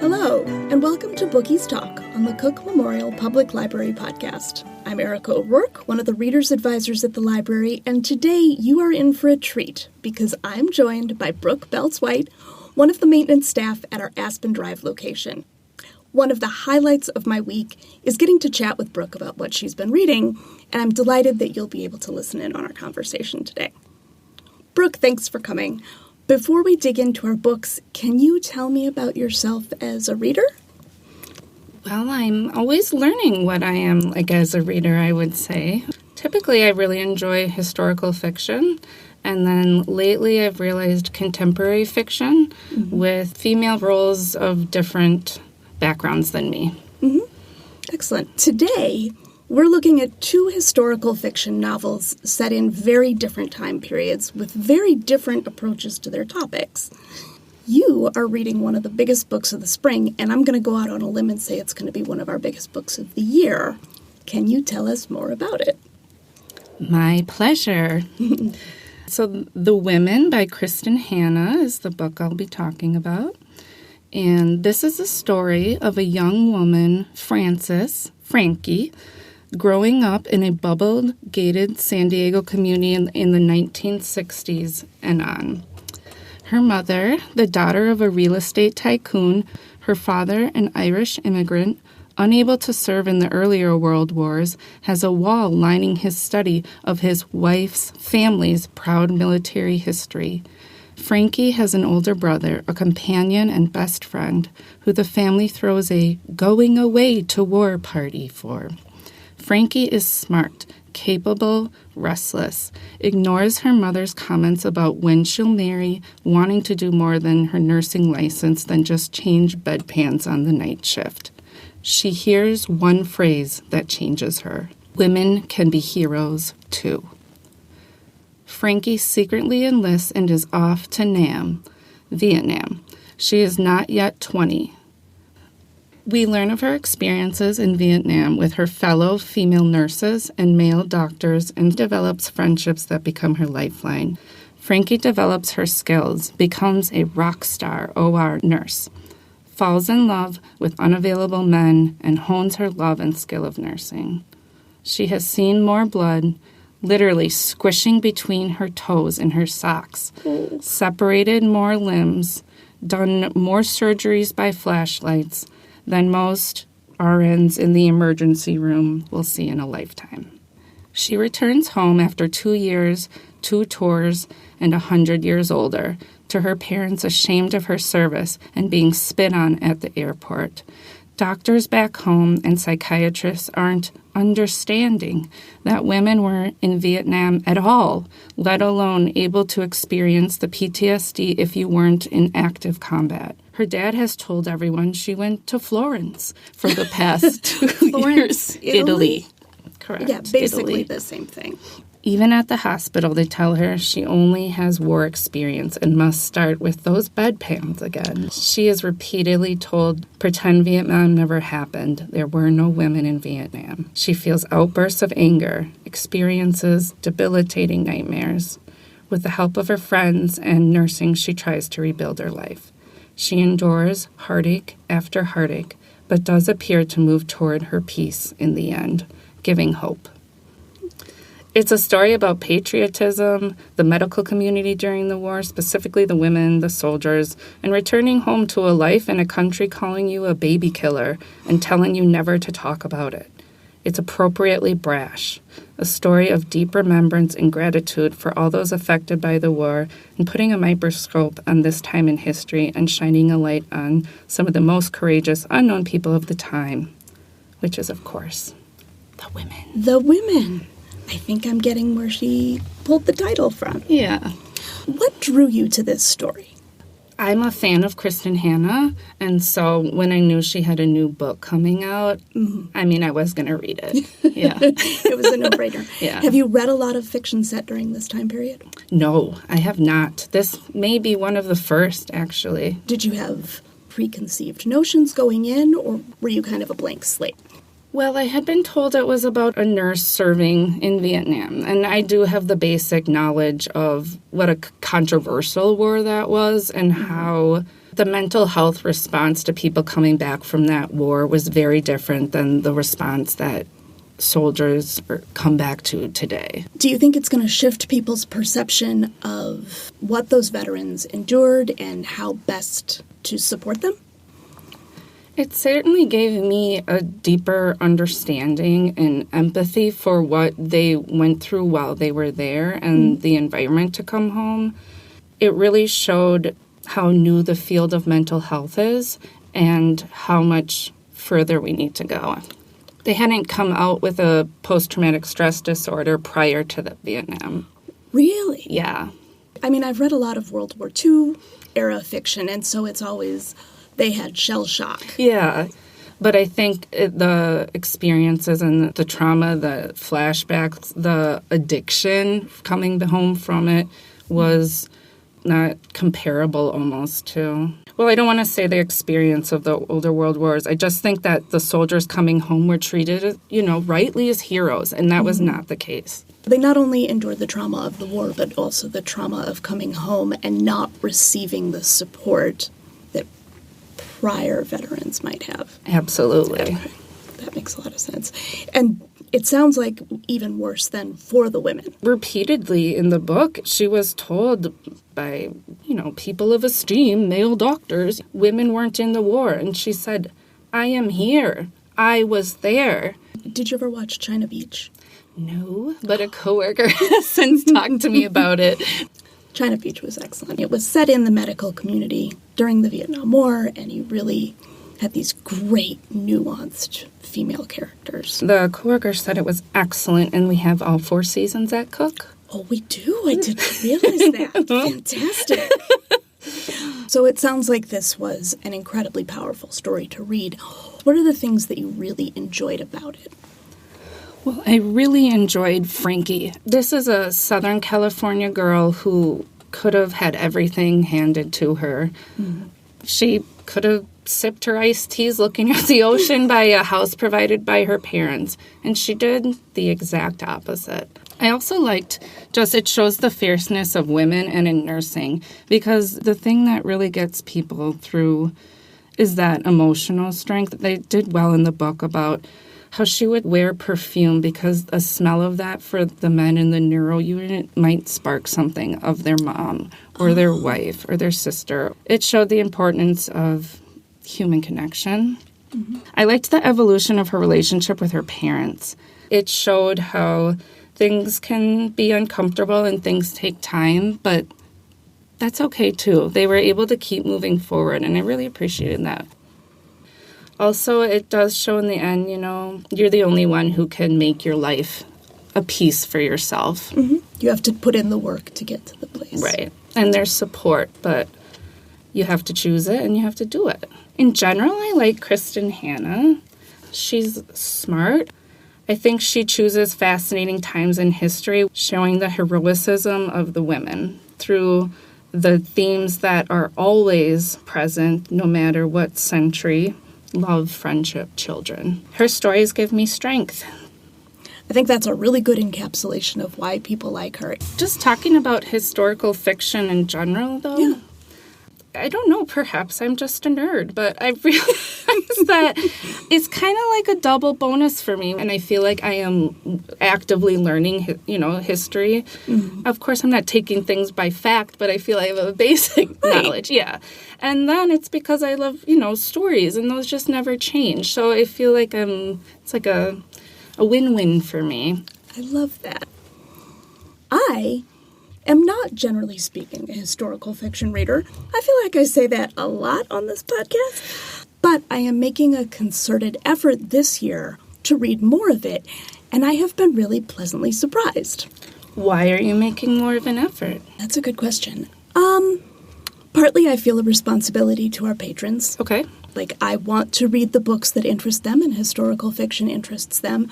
Hello, and welcome to Bookies Talk on the Cook Memorial Public Library podcast. I'm Erica O'Rourke, one of the readers advisors at the library, and today you are in for a treat because I'm joined by Brooke Belts-White, one of the maintenance staff at our Aspen Drive location. One of the highlights of my week is getting to chat with Brooke about what she's been reading, and I'm delighted that you'll be able to listen in on our conversation today. Brooke, thanks for coming. Before we dig into our books, can you tell me about yourself as a reader? Well, I'm always learning what I am like as a reader, I would say. Typically, I really enjoy historical fiction, and then lately I've realized contemporary fiction with female roles of different backgrounds than me. Excellent. Today, we're looking at two historical fiction novels set in very different time periods with very different approaches to their topics. You are reading one of the biggest books of the spring, and I'm going to go out on a limb and say it's going to be one of our biggest books of the year. Can you tell us more about it? My pleasure. So, The Women by Kristen Hanna is the book I'll be talking about. And this is a story of a young woman, Frankie, growing up in a bubble-gated San Diego community in the 1960s and on. Her mother, the daughter of a real estate tycoon, her father, an Irish immigrant, unable to serve in the earlier world wars, has a wall lining his study of his wife's family's proud military history. Frankie has an older brother, a companion and best friend, who the family throws a going away to war party for. Frankie is smart, capable, restless, ignores her mother's comments about when she'll marry, wanting to do more than her nursing license than just change bedpans on the night shift. She hears one phrase that changes her. Women can be heroes, too. Frankie secretly enlists and is off to Nam, Vietnam. She is not yet 20. We learn of her experiences in Vietnam with her fellow female nurses and male doctors and develops friendships that become her lifeline. Frankie develops her skills, becomes a rock star OR nurse, falls in love with unavailable men, and hones her love and skill of nursing. She has seen more blood, literally squishing between her toes in her socks, separated more limbs, done more surgeries by flashlights than most RNs in the emergency room will see in a lifetime. She returns home after 2 years, 2 tours, and 100 years older, to her parents ashamed of her service and being spit on at the airport. Doctors back home and psychiatrists aren't understanding that women were in Vietnam at all, let alone able to experience the PTSD if you weren't in active combat. Her dad has told everyone she went to Florence for the past 2 years. Italy. Correct. Yeah, basically Italy. the same thing. Even at the hospital, they tell her she only has war experience and must start with those bedpans again. She is repeatedly told, pretend Vietnam never happened. There were no women in Vietnam. She feels outbursts of anger, experiences debilitating nightmares. With the help of her friends and nursing, she tries to rebuild her life. She endures heartache after heartache, but does appear to move toward her peace in the end, giving hope. It's a story about patriotism, the medical community during the war, specifically the women, the soldiers, and returning home to a life in a country calling you a baby killer and telling you never to talk about it. It's appropriately brash, a story of deep remembrance and gratitude for all those affected by the war and putting a microscope on this time in history and shining a light on some of the most courageous, unknown people of the time, which is, of course, the women. The Women. I think I'm getting where she pulled the title from. Yeah. What drew you to this story? I'm a fan of Kristen Hanna, and so when I knew she had a new book coming out, I was going to read it. Yeah. It was a no-brainer. Yeah. Have you read a lot of fiction set during this time period? No, I have not. This may be one of the first, actually. Did you have preconceived notions going in, or were you kind of a blank slate? Well, I had been told it was about a nurse serving in Vietnam, and I do have the basic knowledge of what a controversial war that was and how the mental health response to people coming back from that war was very different than the response that soldiers come back to today. Do you think it's going to shift people's perception of what those veterans endured and how best to support them? It certainly gave me a deeper understanding and empathy for what they went through while they were there and the environment to come home. It really showed how new the field of mental health is and how much further we need to go. They hadn't come out with a post-traumatic stress disorder prior to the Vietnam. Really? Yeah. I mean, I've read a lot of World War II era fiction, and so it's always they had shell shock. Yeah. But I think the experiences and the trauma, the flashbacks, the addiction coming home from it was not comparable almost to... Well, I don't want to say the experience of the older world wars. I just think that the soldiers coming home were treated, rightly as heroes, and that was not the case. They not only endured the trauma of the war, but also the trauma of coming home and not receiving the support that prior veterans might have. Absolutely. Okay. That makes a lot of sense. And it sounds like even worse than for the women. Repeatedly in the book, she was told by, people of esteem, male doctors, women weren't in the war. And she said, I am here. I was there. Did you ever watch China Beach? No, but a coworker has since talked to me about it. China Beach was excellent. It was set in the medical community during the Vietnam War, and you really had these great, nuanced female characters. The coworker said it was excellent, and we have all 4 seasons at Cook. Oh, we do? I didn't realize that. Fantastic. So it sounds like this was an incredibly powerful story to read. What are the things that you really enjoyed about it? Well, I really enjoyed Frankie. This is a Southern California girl who could have had everything handed to her. Mm-hmm. She could have sipped her iced teas looking at the ocean by a house provided by her parents, and she did the exact opposite. I also liked it shows the fierceness of women and in nursing, because the thing that really gets people through is that emotional strength. They did well in the book about how she would wear perfume because a smell of that for the men in the neuro unit might spark something of their mom or their wife or their sister. It showed the importance of human connection. Mm-hmm. I liked the evolution of her relationship with her parents. It showed how things can be uncomfortable and things take time, but that's okay too. They were able to keep moving forward, and I really appreciated that. Also, it does show in the end, you're the only one who can make your life a piece for yourself. Mm-hmm. You have to put in the work to get to the place. Right. And there's support, but you have to choose it and you have to do it. In general, I like Kristen Hanna. She's smart. I think she chooses fascinating times in history, showing the heroicism of the women through the themes that are always present, no matter what century. Love, friendship, children. Her stories give me strength. I think that's a really good encapsulation of why people like her. Just talking about historical fiction in general, though, yeah. I don't know, perhaps I'm just a nerd, but I realize that it's kind of like a double bonus for me, and I feel like I am actively learning, history. Mm-hmm. Of course, I'm not taking things by fact, but I feel I have a basic knowledge, yeah. And then it's because I love, stories, and those just never change. So I feel like it's like a win-win for me. I love that. I am not, generally speaking, a historical fiction reader. I feel like I say that a lot on this podcast, but I am making a concerted effort this year to read more of it, and I have been really pleasantly surprised. Why are you making more of an effort? That's a good question. Partly I feel a responsibility to our patrons. Okay. Like, I want to read the books that interest them, and historical fiction interests them.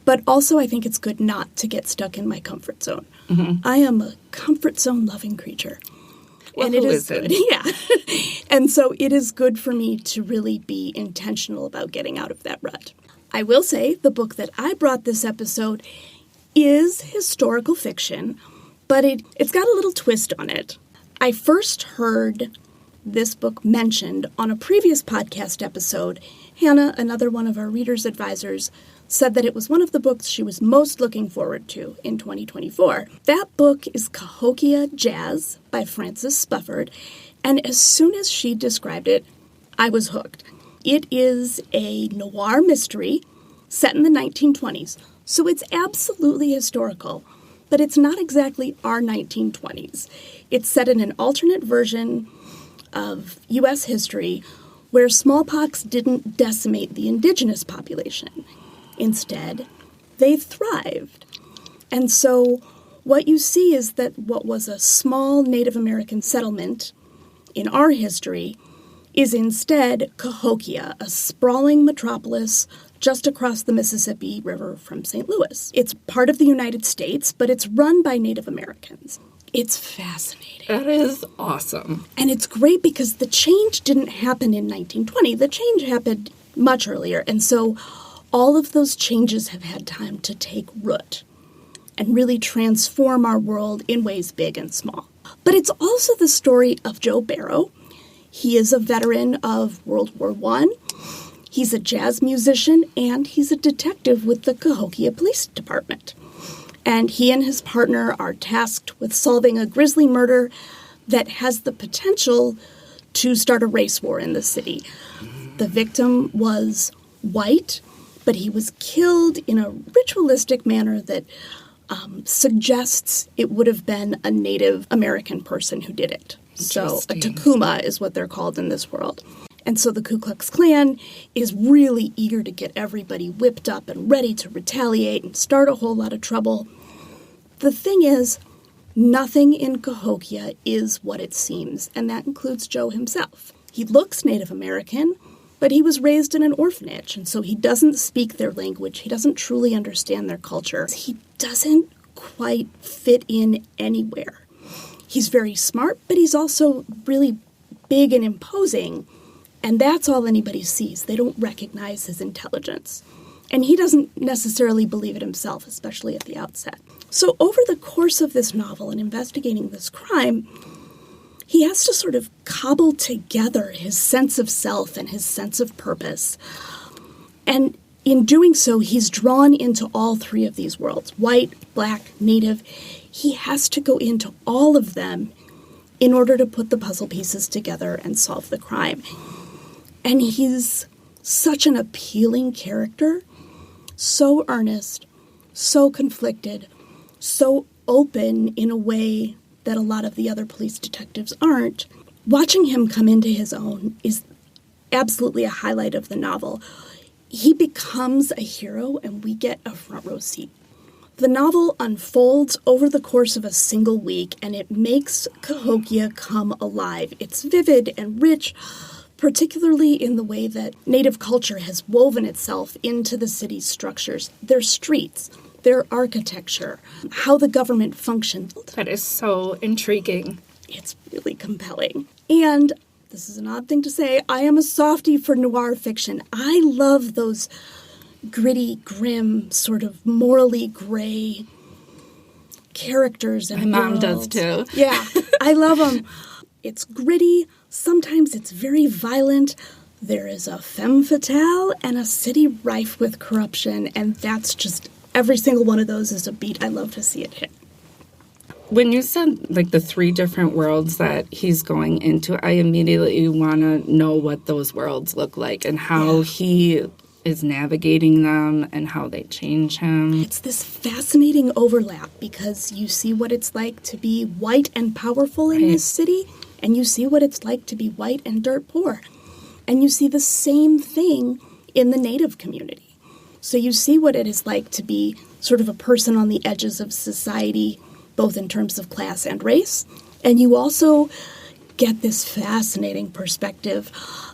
But also, I think it's good not to get stuck in my comfort zone. Mm-hmm. I am a comfort zone loving creature. Well, and who it is isn't? Good. Yeah. And so it is good for me to really be intentional about getting out of that rut. I will say the book that I brought this episode is historical fiction, but it's got a little twist on it. I first heard this book mentioned on a previous podcast episode. Hannah, another one of our readers' advisors, said that it was one of the books she was most looking forward to in 2024. That book is Cahokia Jazz by Frances Spufford, and as soon as she described it, I was hooked. It is a noir mystery set in the 1920s, so it's absolutely historical, but it's not exactly our 1920s. It's set in an alternate version of U.S. history where smallpox didn't decimate the indigenous population. Instead, they thrived. And so what you see is that what was a small Native American settlement in our history is instead Cahokia, a sprawling metropolis just across the Mississippi River from St. Louis. It's part of the United States, but it's run by Native Americans. It's fascinating. That is awesome. And it's great because the change didn't happen in 1920. The change happened much earlier. And so all of those changes have had time to take root and really transform our world in ways big and small. But it's also the story of Joe Barrow. He is a veteran of World War I. He's a jazz musician, and he's a detective with the Cahokia Police Department. And he and his partner are tasked with solving a grisly murder that has the potential to start a race war in the city. The victim was white, but he was killed in a ritualistic manner that suggests it would have been a Native American person who did it. So a Takuma is what they're called in this world. And so the Ku Klux Klan is really eager to get everybody whipped up and ready to retaliate and start a whole lot of trouble. The thing is, nothing in Cahokia is what it seems, and that includes Joe himself. He looks Native American, but he was raised in an orphanage, and so he doesn't speak their language. He doesn't truly understand their culture. He doesn't quite fit in anywhere. He's very smart, but he's also really big and imposing, and that's all anybody sees. They don't recognize his intelligence. And he doesn't necessarily believe it himself, especially at the outset. So over the course of this novel and investigating this crime, he has to sort of cobble together his sense of self and his sense of purpose. And in doing so, he's drawn into all three of these worlds, white, black, Native. He has to go into all of them in order to put the puzzle pieces together and solve the crime. And he's such an appealing character, so earnest, so conflicted, so open in a way that a lot of the other police detectives aren't. Watching him come into his own is absolutely a highlight of the novel. He becomes a hero, and we get a front row seat. The novel unfolds over the course of a single week, and it makes Cahokia come alive. It's vivid and rich, particularly in the way that Native culture has woven itself into the city's structures, their streets, their architecture, how the government functions. That is so intriguing. It's really compelling. And this is an odd thing to say, I am a softie for noir fiction. I love those gritty, grim, sort of morally gray characters and My mom does too. Yeah, I love them. It's gritty. Sometimes it's very violent. There is a femme fatale and a city rife with corruption, and that's just, every single one of those is a beat I love to see it hit. When you said, like, the three different worlds that he's going into, I immediately want to know what those worlds look like and how he is navigating them and how they change him. It's this fascinating overlap because you see what it's like to be white and powerful in this city, and you see what it's like to be white and dirt poor. And you see the same thing in the Native community. So you see what it is like to be sort of a person on the edges of society, both in terms of class and race. And you also get this fascinating perspective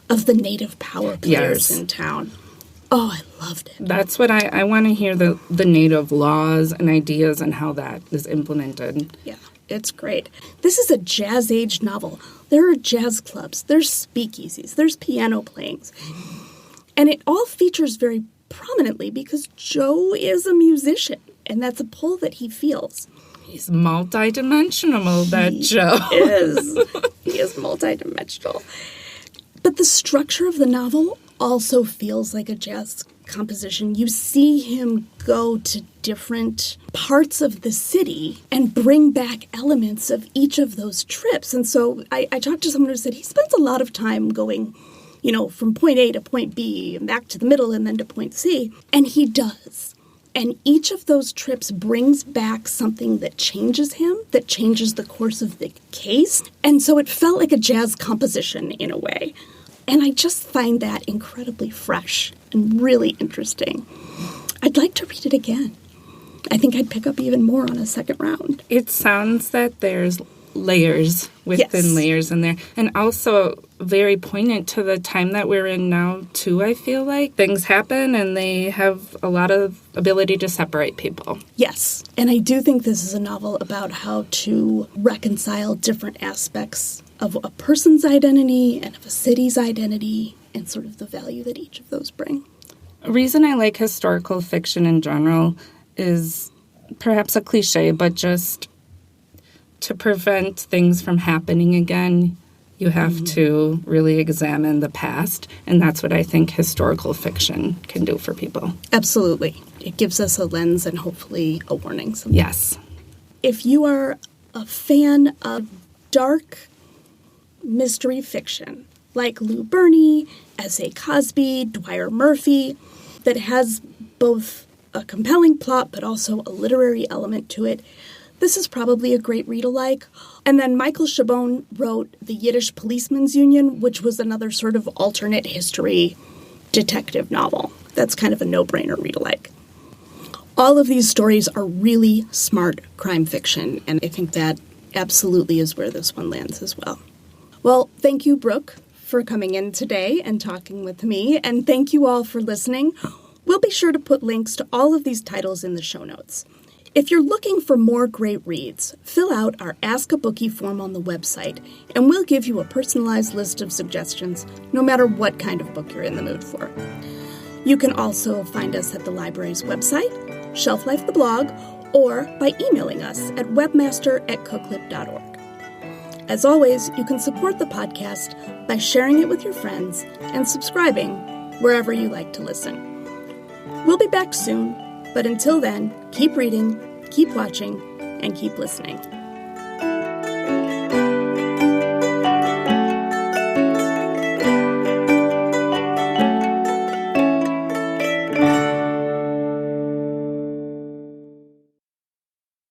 of the Native power players in town. Oh, I loved it. That's what I want to hear, the Native laws and ideas and how that is implemented. Yeah, it's great. This is a jazz-age novel. There are jazz clubs, there's speakeasies, there's piano playings. And it all features very prominently because Joe is a musician, and that's a pull that he feels. He's multidimensional, that Joe. He is multidimensional. But the structure of the novel also feels like a jazz composition. You see him go to different parts of the city and bring back elements of each of those trips. And so I talked to someone who said he spends a lot of time going, from point A to point B and back to the middle and then to point C. And he does. And each of those trips brings back something that changes him, that changes the course of the case. And so it felt like a jazz composition in a way. And I just find that incredibly fresh and really interesting. I'd like to read it again. I think I'd pick up even more on a second round. It sounds that there's layers within layers in there. And also very poignant to the time that we're in now, too, I feel like. Things happen and they have a lot of ability to separate people. Yes. And I do think this is a novel about how to reconcile different aspects of a person's identity and of a city's identity and sort of the value that each of those bring. A reason I like historical fiction in general is perhaps a cliche, but just to prevent things from happening again, you have to really examine the past, and that's what I think historical fiction can do for people. Absolutely. It gives us a lens and hopefully a warning. Yes. If you are a fan of dark mystery fiction, like Lou Berney, S.A. Cosby, Dwyer Murphy, that has both a compelling plot but also a literary element to it, this is probably a great read-alike. And then Michael Chabon wrote The Yiddish Policeman's Union, which was another sort of alternate history detective novel. That's kind of a no-brainer read-alike. All of these stories are really smart crime fiction, and I think that absolutely is where this one lands as well. Well, thank you, Brooke, for coming in today and talking with me, and thank you all for listening. We'll be sure to put links to all of these titles in the show notes. If you're looking for more great reads, fill out our Ask a Bookie form on the website, and we'll give you a personalized list of suggestions, no matter what kind of book you're in the mood for. You can also find us at the library's website, Shelf Life the blog, or by emailing us at webmaster@cooklib.org. As always, you can support the podcast by sharing it with your friends and subscribing wherever you like to listen. We'll be back soon, but until then, keep reading, keep watching, and keep listening.